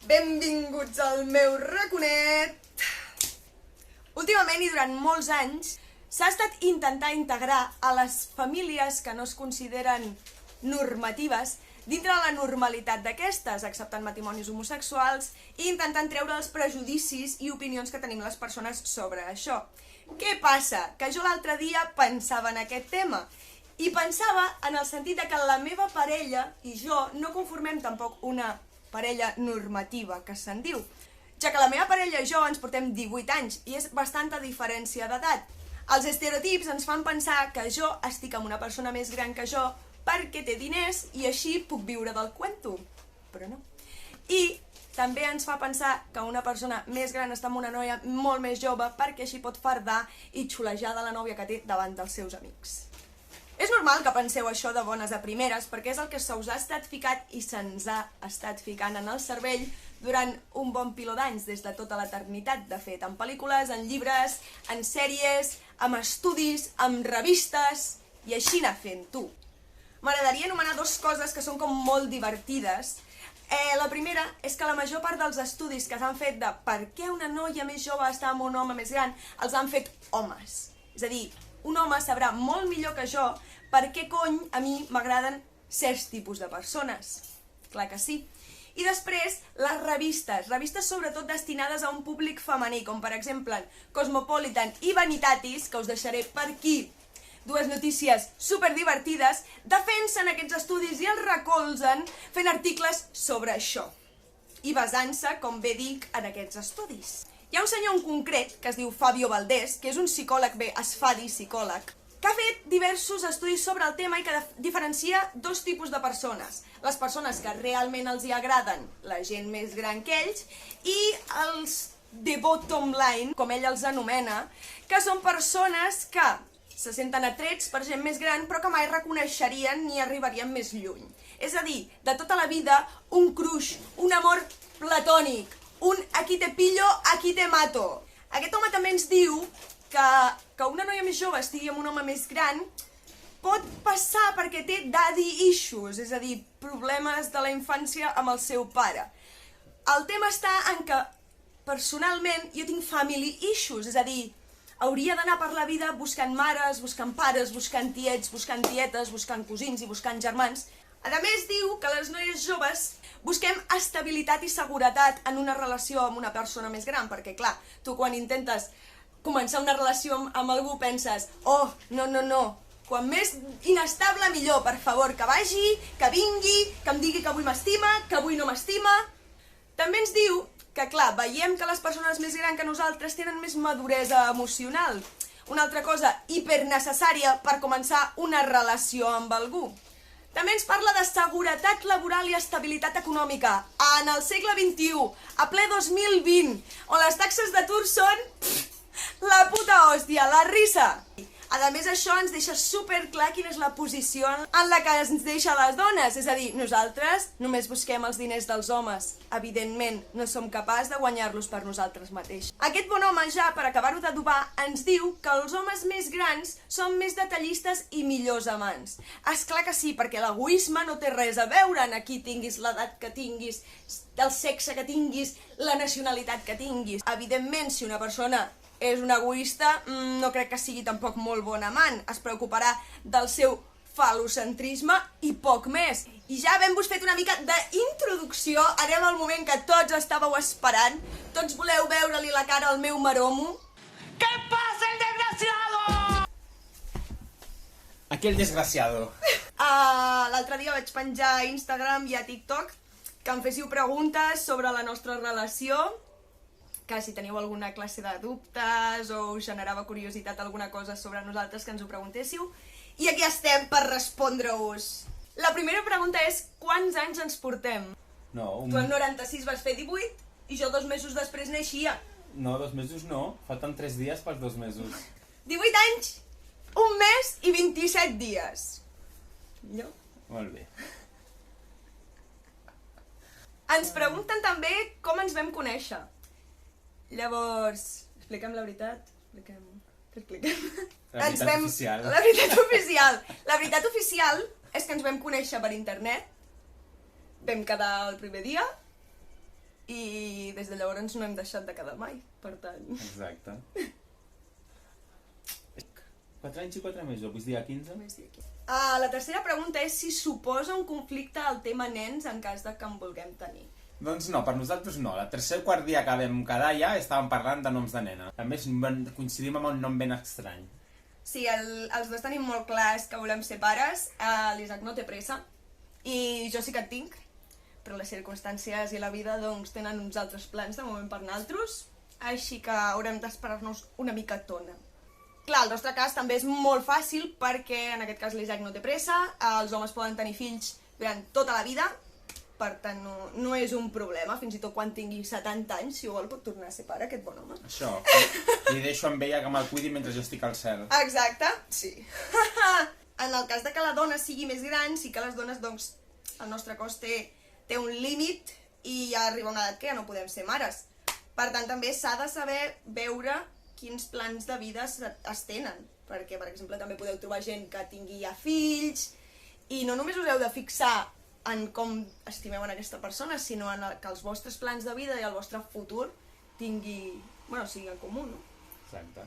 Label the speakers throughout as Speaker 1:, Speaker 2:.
Speaker 1: Benvinguts al meu raconet! Últimament i durant molts anys s'ha estat intentant integrar a les famílies que no es consideren normatives dintre de la normalitat d'aquestes, acceptant matrimonis homosexuals i intentant treure els prejudicis i opinions que tenim les persones sobre això. Què passa? Que jo l'altre dia pensava en aquest tema i pensava en el sentit de que la meva parella i jo no conformem tampoc una parella normativa, que se'n diu, ja que la meva parella i jo ens portem 18 anys i és bastanta diferència d'edat. Els estereotips ens fan pensar que jo estic amb una persona més gran que jo perquè té diners i així puc viure del cuento, però no. I també ens fa pensar que una persona més gran està amb una noia molt més jove perquè així pot fardar i xulejar de la nòvia que té davant dels seus amics. És normal que penseu això de bones a primeres perquè és el que se us ha estat ficat i se'ns ha estat ficant en el cervell durant un bon piló d'anys, des de tota l'eternitat, de fet, en pel·lícules, en llibres, en sèries, amb estudis, amb revistes, i així anar fent, tu. M'agradaria anomenar dues coses que són com molt divertides. La primera és que la major part dels estudis que s'han fet de per què una noia més jove està amb un home més gran els han fet homes. És a dir, un home sabrà molt millor que jo per què cony a mi m'agraden certs tipus de persones. Clar que sí. I després, les revistes sobretot destinades a un públic femení, com per exemple Cosmopolitan i Vanitatis, que us deixaré per aquí dues notícies superdivertides, defensen aquests estudis i els recolzen fent articles sobre això. I basant-se, com bé dic, en aquests estudis. Hi ha un senyor en concret, que es diu Fabio Valdés, que és un psicòleg, es fa dir psicòleg, que ha fet diversos estudis sobre el tema i que diferencia dos tipus de persones. Les persones que realment els hi agraden la gent més gran que ells i els the bottom line, com ell els anomena, que són persones que se senten atrets per gent més gran però que mai reconeixerien ni arribarien més lluny. És a dir, de tota la vida, un crush, un amor platònic, un aquí te pillo, aquí te mato. Aquest home també ens diu que una noia més jove estigui amb un home més gran pot passar perquè té daddy issues, és a dir, problemes de la infància amb el seu pare. El tema està en que, personalment, jo tinc family issues, és a dir, hauria d'anar per la vida buscant mares, buscant pares, buscant tiets, buscant tietes, buscant cosins i buscant germans. A més, diu que les noies joves busquem estabilitat i seguretat en una relació amb una persona més gran, perquè, clar, tu quan intentes començar una relació amb algú penses oh, no, quan més inestable millor, per favor, que vagi, que vingui, que em digui que avui m'estima, que avui no m'estima. També ens diu que, clar, veiem que les persones més grans que nosaltres tenen més maduresa emocional. Una altra cosa hipernecessària per començar una relació amb algú. També ens parla de seguretat laboral i estabilitat econòmica en el segle XXI, a ple 2020, on les taxes d'atur són la puta hòstia, la risa. A més, això ens deixa superclar quina és la posició en la que ens deixa les dones. És a dir, nosaltres només busquem els diners dels homes. Evidentment, no som capaços de guanyar-los per nosaltres mateixos. Aquest bon home, ja per acabar-ho d'adobar, ens diu que els homes més grans són més detallistes i millors amants. Esclar que sí, perquè l'egoisme no té res a veure en qui tinguis, l'edat que tinguis, el sexe que tinguis, la nacionalitat que tinguis. Evidentment, si una persona és un egoista, no crec que sigui tampoc molt bon amant. Es preocuparà del seu falocentrisme i poc més. I ja havent-vos fet una mica d'introducció, anem al moment que tots estàveu esperant. Tots voleu veure-li la cara al meu maromo.
Speaker 2: ¿Qué pasa, el desgraciado? Aquel desgraciado.
Speaker 1: L'altre dia vaig penjar a Instagram i a TikTok que em féssiu preguntes sobre la nostra relació, que si teníeu alguna classe de dubtes o us generava curiositat alguna cosa sobre nosaltres que ens ho preguntéssiu. I aquí estem per respondre-us. La primera pregunta és quants anys ens portem?
Speaker 2: No,
Speaker 1: Tu en 96 vas fer 18 i jo 2 mesos després naixia.
Speaker 2: No, 2 mesos no. Falten 3 dies pels 2 mesos.
Speaker 1: 18 anys, 1 mes i 27 dies. Jo?
Speaker 2: Molt bé.
Speaker 1: Ens pregunten també com ens vam conèixer. Llavors, expliquem la veritat? Expliquem.
Speaker 2: La veritat oficial.
Speaker 1: La veritat oficial. La veritat oficial és que ens vam conèixer per internet, vam quedar el primer dia, i des de llavors no hem deixat de quedar mai, per tant...
Speaker 2: Exacte. 4 anys i 4 mesos, vull dir a 15?
Speaker 1: La tercera pregunta és si suposa un conflicte el tema nens en cas de que en vulguem tenir.
Speaker 2: Doncs no, per nosaltres no. El tercer o quart dia que vam quedar ja estàvem parlant de noms de nena. A més, coincidim amb un nom ben estrany.
Speaker 1: Sí, els dos tenim molt clars que volem ser pares. L'Isaac no té pressa i jo sí que et tinc, però les circumstàncies i la vida doncs tenen uns altres plans de moment per naltros, així que haurem d'esperar-nos una mica tona. Clar, el nostre cas també és molt fàcil perquè en aquest cas l'Isaac no té pressa, els homes poden tenir fills durant tota la vida, per tant no és un problema, fins i tot quan tingui 70 anys, si vol pot tornar a ser pare, aquest bon home.
Speaker 2: Això, li deixo amb ella que me'l cuidi mentre jo estic al cel.
Speaker 1: Exacte, sí. En el cas de que la dona sigui més gran, sí que les dones, doncs, el nostre cos té un límit i ja arriba una edat que ja no podem ser mares. Per tant, també s'ha de saber veure quins plans de vida es tenen, perquè, per exemple, també podeu trobar gent que tingui ja fills, i no només us heu de fixar en com estimeu en aquesta persona, sinó en que els vostres plans de vida i el vostre futur sigui en comú, no?
Speaker 2: Exacte.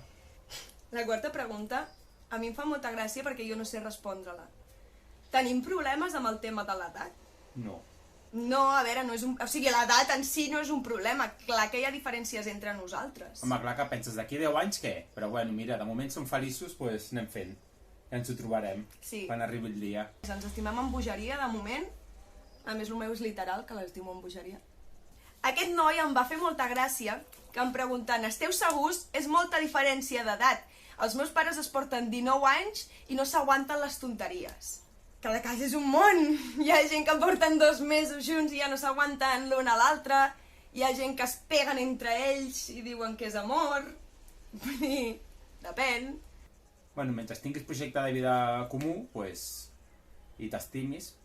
Speaker 1: La quarta pregunta, a mi em fa molta gràcia perquè jo no sé respondre-la. Tenim problemes amb el tema de l'edat?
Speaker 2: No.
Speaker 1: No, a veure, l'edat en si no és un problema. Clar que hi ha diferències entre nosaltres.
Speaker 2: Home, clar que penses, d'aquí 10 anys què? Però bueno, mira, de moment som feliços, doncs anem fent. Ja ens ho trobarem, quan arribi el dia.
Speaker 1: Ens estimem amb bogeria, de moment. A més, el meu és literal, que l'estimo amb bogeria. Aquest noi em va fer molta gràcia que em preguntant, esteu segurs? És molta diferència d'edat. Els meus pares es porten 19 anys i no s'aguanten les tonteries. Cada cas és un món. Hi ha gent que porten 2 mesos junts i ja no s'aguanten l'un a l'altre. Hi ha gent que es peguen entre ells i diuen que és amor. Vull dir, depèn.
Speaker 2: Bueno, mentre tinguis projecte de vida comú, i t'estimis,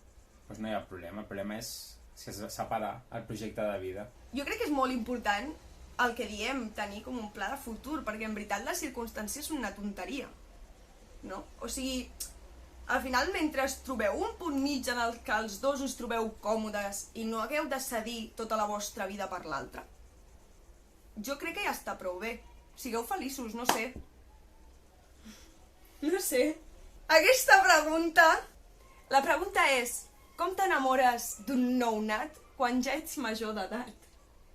Speaker 2: no hi ha problema. El problema és si es separa el projecte de vida.
Speaker 1: Jo crec que és molt important el que diem, tenir com un pla de futur, perquè en veritat les circumstàncies són una tonteria, no? O sigui, al final, mentre trobeu un punt mig en el que els dos us trobeu còmodes i no hagueu de cedir tota la vostra vida per l'altra, jo crec que ja està prou bé. Sigueu feliços, no sé. No sé. Aquesta pregunta... La pregunta és, com t'enamores d'un nounat quan ja ets major d'edat?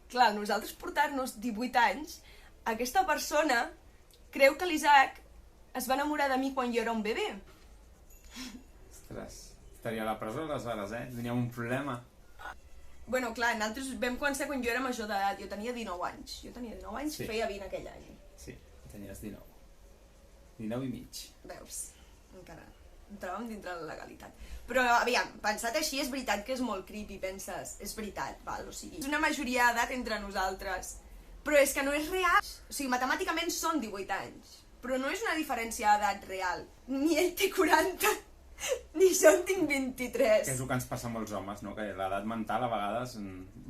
Speaker 1: Clar, nosaltres portar-nos 18 anys, aquesta persona creu que l'Isaac es va enamorar de mi quan jo era un bebè.
Speaker 2: Ostres, estaria a la presó aleshores, Teníem un problema.
Speaker 1: Bueno, clar, nosaltres vam començar quan jo era major d'edat, jo tenia 19 anys. Jo tenia 19 anys, sí. Feia 20 aquell any.
Speaker 2: Sí, tenies 19. 19 i mig.
Speaker 1: Veus, encara entràvem dintre de la legalitat. Però, aviam, pensat així, és veritat que és molt creepy, penses, és veritat, val? O sigui, és una majoria d'edat entre nosaltres, però és que no és real. O sigui, matemàticament són 18 anys, però no és una diferència d'edat real. Ni ell té 40, ni jo en tinc 23.
Speaker 2: Que és el que ens passa a molts homes, no? Que l'edat mental a vegades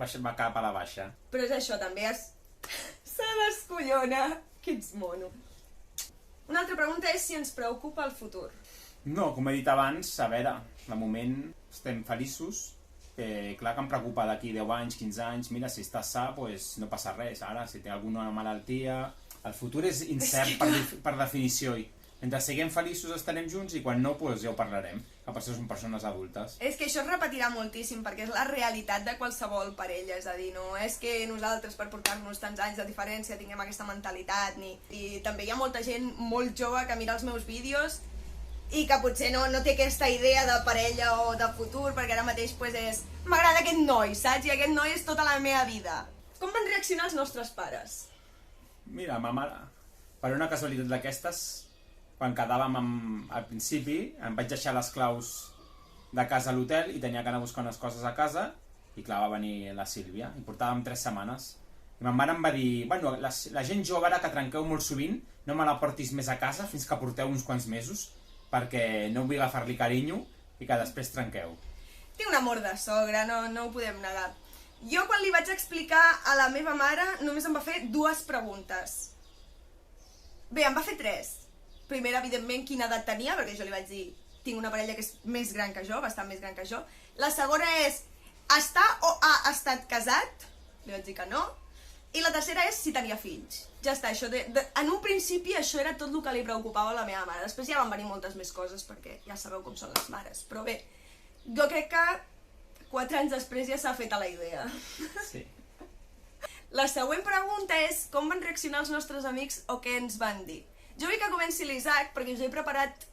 Speaker 2: va cap a la baixa.
Speaker 1: Però és això, també se descollona, que ets mono. Una altra pregunta és si ens preocupa el futur.
Speaker 2: No, com he dit abans, a veure, de moment estem feliços, clar que em preocupa d'aquí 10 anys, 15 anys, mira, si estàs sa, no passa res, ara, si té alguna malaltia... El futur és incert per definició, i mentre siguem feliços estarem junts i quan no, ja ho parlarem, que per això som persones adultes.
Speaker 1: És que això es repetirà moltíssim, perquè és la realitat de qualsevol parella, és a dir, no és que nosaltres per portar-nos tants anys de diferència tinguem aquesta mentalitat, i també hi ha molta gent molt jove que mira els meus vídeos i que potser no té aquesta idea de parella o de futur, perquè ara mateix és m'agrada aquest noi, saps? I aquest noi és tota la meva vida. Com van reaccionar els nostres pares?
Speaker 2: Mira, ma mare, per una casualitat d'aquestes, quan quedàvem al principi, em vaig deixar les claus de casa a l'hotel i tenia que anar a buscar unes coses a casa i clar, va venir la Sílvia i portàvem 3 setmanes. I ma mare em va dir, bueno, la gent jove ara que trenqueu molt sovint, no me la portis més a casa fins que porteu uns quants mesos, perquè no vull agafar-li carinyo i que després trenqueu.
Speaker 1: Té un amor de sogra, no ho podem negar. Jo quan li vaig explicar a la meva mare només em va fer 2 preguntes. Bé, em va fer 3. Primera, evidentment, quina edat tenia, perquè jo li vaig dir tinc una parella que és més gran que jo, bastant més gran que jo. La segona és, està o ha estat casat? li vaig dir que no. I la tercera és si tenia fills. Ja està, això en un principi això era tot el que li preocupava a la meva mare. Després ja van venir moltes més coses, perquè ja sabeu com són les mares. Però bé, jo crec que 4 anys després ja s'ha fet a la idea.
Speaker 2: Sí.
Speaker 1: La següent pregunta és com van reaccionar els nostres amics o què ens van dir. Jo vull que comenci l'Isaac, perquè us he preparat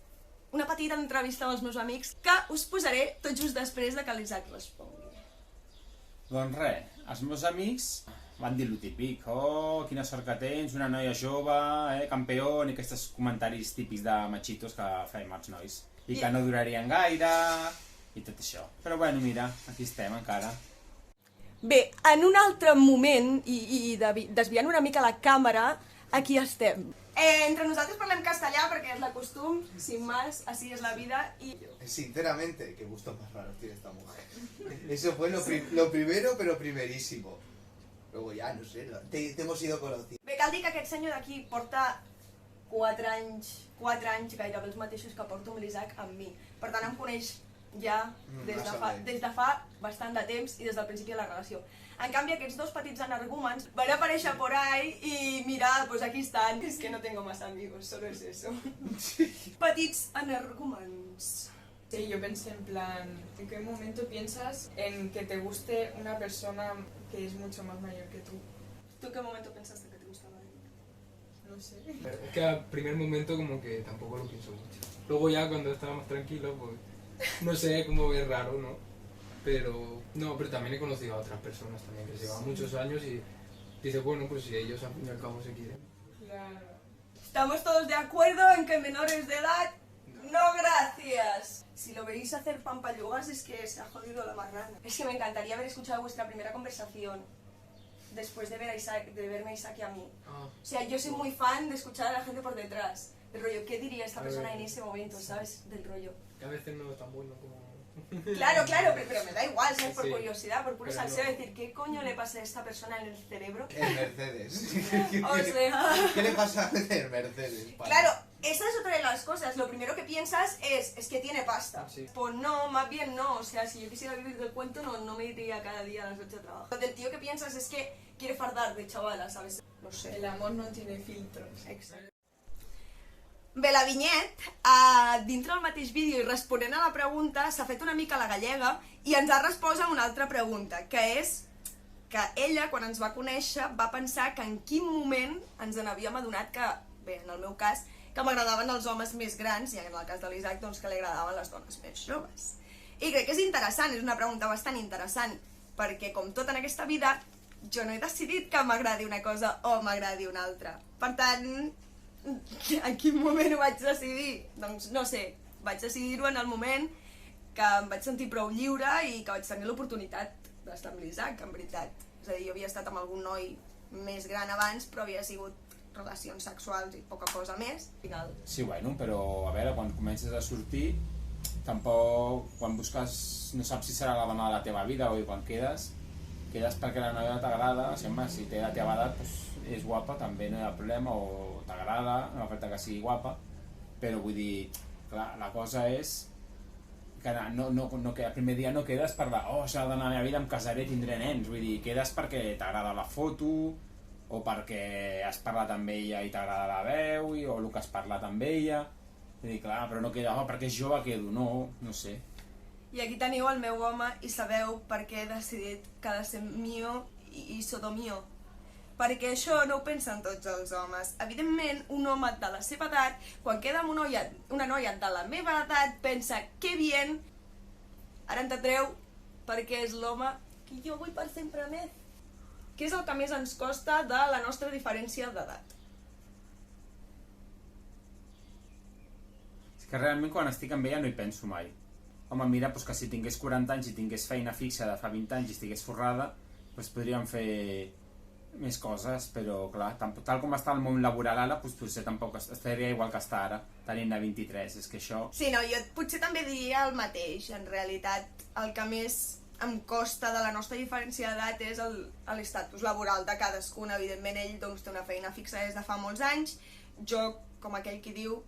Speaker 1: una petita entrevista amb els meus amics que us posaré tot just després de que l'Isaac respongui.
Speaker 2: Doncs res, els meus amics van dir lo típic, oh, quina sort que tens, una noia jove, campió, i aquests comentaris típics de machitos que fèiem els nois. I que no durarien gaire, i tot això. Però bueno, mira, aquí estem encara.
Speaker 1: Bé, en un altre moment, i desviant una mica la càmera, aquí estem. Entre nosaltres parlem castellà perquè és la costum, sin más, así es la vida y...
Speaker 3: Sinceramente, qué gustos más raros tiene esta mujer. Eso fue lo primero, pero primerísimo. Luego ya, no sé, te hemos ido conociendo.
Speaker 1: Bé, cal dir que aquest senyor d'aquí porta 4 anys, gairebé els mateixos que porto amb l'Isaac amb mi. Per tant, em coneix ja des de fa bastant de temps i des del principi de la relació. En canvi, aquests dos petits energúmens van aparèixer por ahí i mira, pues aquí están. Es que no tengo más amigos, solo es eso. Petits energúmens.
Speaker 4: Sí, yo pensé en plan, ¿en qué momento piensas en que te guste una persona que es mucho más mayor que tú?
Speaker 1: ¿Tú en qué momento pensaste que te gustaba él?
Speaker 4: No sé.
Speaker 5: Es que al primer momento como que tampoco lo pienso mucho. Luego ya cuando estaba más tranquilo, pues no sé, como es raro, ¿no? Pero también he conocido a otras personas también que llevan muchos años y dices, bueno, pues si ellos al fin y al cabo se quieren.
Speaker 4: Claro.
Speaker 1: ¿Estamos todos de acuerdo en que menores de edad? No, gracias. Si lo veis hacer pampallugas es que se ha jodido la marrana. Es que me encantaría haber escuchado vuestra primera conversación después de verme a Isaac y a mí. O sea, yo soy muy fan de escuchar a la gente por detrás. Del rollo, ¿qué diría esta persona en ese momento, sabes? Del rollo.
Speaker 5: Que a veces no es tan bueno como...
Speaker 1: Claro, pero me da igual, ¿sabes? Por
Speaker 5: Sí,
Speaker 1: curiosidad, por puro
Speaker 5: pero
Speaker 1: salseo,
Speaker 5: no.
Speaker 1: decir, ¿qué coño le pasa a esta persona en el cerebro?
Speaker 3: El Mercedes.
Speaker 1: O sea...
Speaker 3: ¿Qué le pasa al Mercedes?
Speaker 1: Claro, esa es otra de las cosas. Lo primero que piensas es que tiene pasta.
Speaker 5: Sí.
Speaker 1: Pues no, más bien no. O sea, si yo quisiera vivir del cuento, no me iría cada día a las 8 a trabajo. Lo del tío que piensas es que quiere fardar de chavala, ¿sabes? No sé.
Speaker 4: El amor no tiene filtros.
Speaker 1: Exacte. Bé, la Vinyet, dintre del mateix vídeo i responent a la pregunta, s'ha fet una mica la gallega i ens ha respost a una altra pregunta, que és que ella, quan ens va conèixer, va pensar que en quin moment ens n'havíem adonat que, bé, en el meu cas, que m'agradaven els homes més grans i en el cas de l'Isaac, doncs que li agradaven les dones més joves. I crec que és interessant, és una pregunta bastant interessant, perquè com tot en aquesta vida, jo no he decidit que m'agradi una cosa o m'agradi una altra. Per tant, en quin moment ho vaig decidir? Doncs no sé, vaig decidir-ho en el moment que em vaig sentir prou lliure i que vaig tenir l'oportunitat d'estar amb l'Isaac, en veritat. És a dir, jo havia estat amb algun noi més gran abans, però havia sigut relacions sexuals i poca cosa més. Al final...
Speaker 2: Sí, bueno, però a veure, quan comences a sortir, tampoc, quan busques, no saps si serà la dona de la teva vida o quan quedes perquè la noia t'agrada, sembla, si té la teva edat, doncs és guapa, també no hi ha problema, o t'agrada, no fa falta que sigui guapa, però vull dir, clar, la cosa és que el primer dia no quedes per oh, serà la meva vida, em casaré, tindré nens, vull dir, quedes perquè t'agrada la foto, o perquè has parlat amb ella i t'agrada la veu, o el que has parlat amb ella, vull dir, clar, però no queda, perquè és jove quedo, no sé.
Speaker 1: I aquí teniu el meu home i sabeu per què he decidit que ha de ser mio i solo mio. Perquè això no ho pensen tots els homes. Evidentment, un home de la seva edat, quan queda amb una noia de la meva edat, pensa, que bien, ara entendreu perquè és l'home que jo vull per sempre més. Què és el que més ens costa de la nostra diferència d'edat?
Speaker 2: És que realment quan estic amb ella no hi penso mai. Home, mira, doncs que si tingués 40 anys i tingués feina fixa de fa 20 anys i estigués forrada, doncs podríem fer més coses, però clar, tal com està el món laboral ara, doncs potser tampoc estaria igual que està ara, tenint a 23, és que això...
Speaker 1: Sí, no, jo potser també diria el mateix, en realitat el que més em costa de la nostra diferència d'edat és l'estatus laboral de cadascun. Evidentment ell doncs, té una feina fixa des de fa molts anys, jo, com aquell qui diu,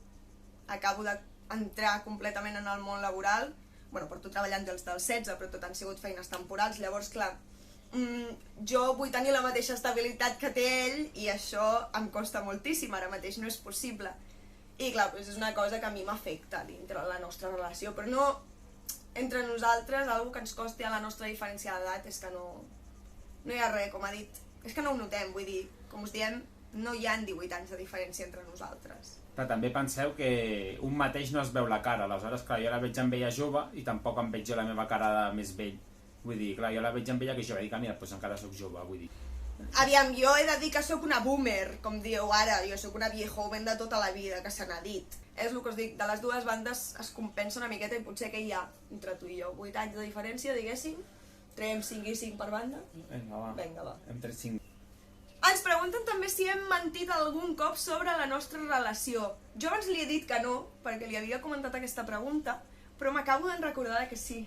Speaker 1: acabo d'entrar completament en el món laboral, bueno, porto treballant des dels 16, però tot han sigut feines temporals, llavors, clar, jo vull tenir la mateixa estabilitat que té ell i això em costa moltíssim, ara mateix no és possible. I clar, doncs és una cosa que a mi m'afecta dintre la nostra relació, però no entre nosaltres, algo que ens costi a la nostra diferència d'edat és que no hi ha res, com ha dit, és que no ho notem, vull dir, com us diem, no hi ha 18 anys de diferència entre nosaltres.
Speaker 2: Però també penseu que un mateix no es veu la cara, aleshores, clar, jo la veig amb ella jove i tampoc em veig jo la meva cara de més vell. Vull dir, clar, jo la veig amb ella que jove, i dic, mira, doncs encara sóc jove, vull dir.
Speaker 1: Aviam, jo he de dir que sóc una boomer, com dieu ara, jo sóc una vieja joven de tota la vida, que se n'ha dit. És el que us dic, de les dues bandes es compensa una miqueta i potser que hi ha entre tu i jo 8 anys de diferència, diguéssim, traiem 5 i 5 per banda.
Speaker 2: Vinga, va. Hem tret 5.
Speaker 1: Ens pregunten també si hem mentit algun cop sobre la nostra relació. Jo abans li he dit que no, perquè li havia comentat aquesta pregunta, però m'acabo de recordar que sí.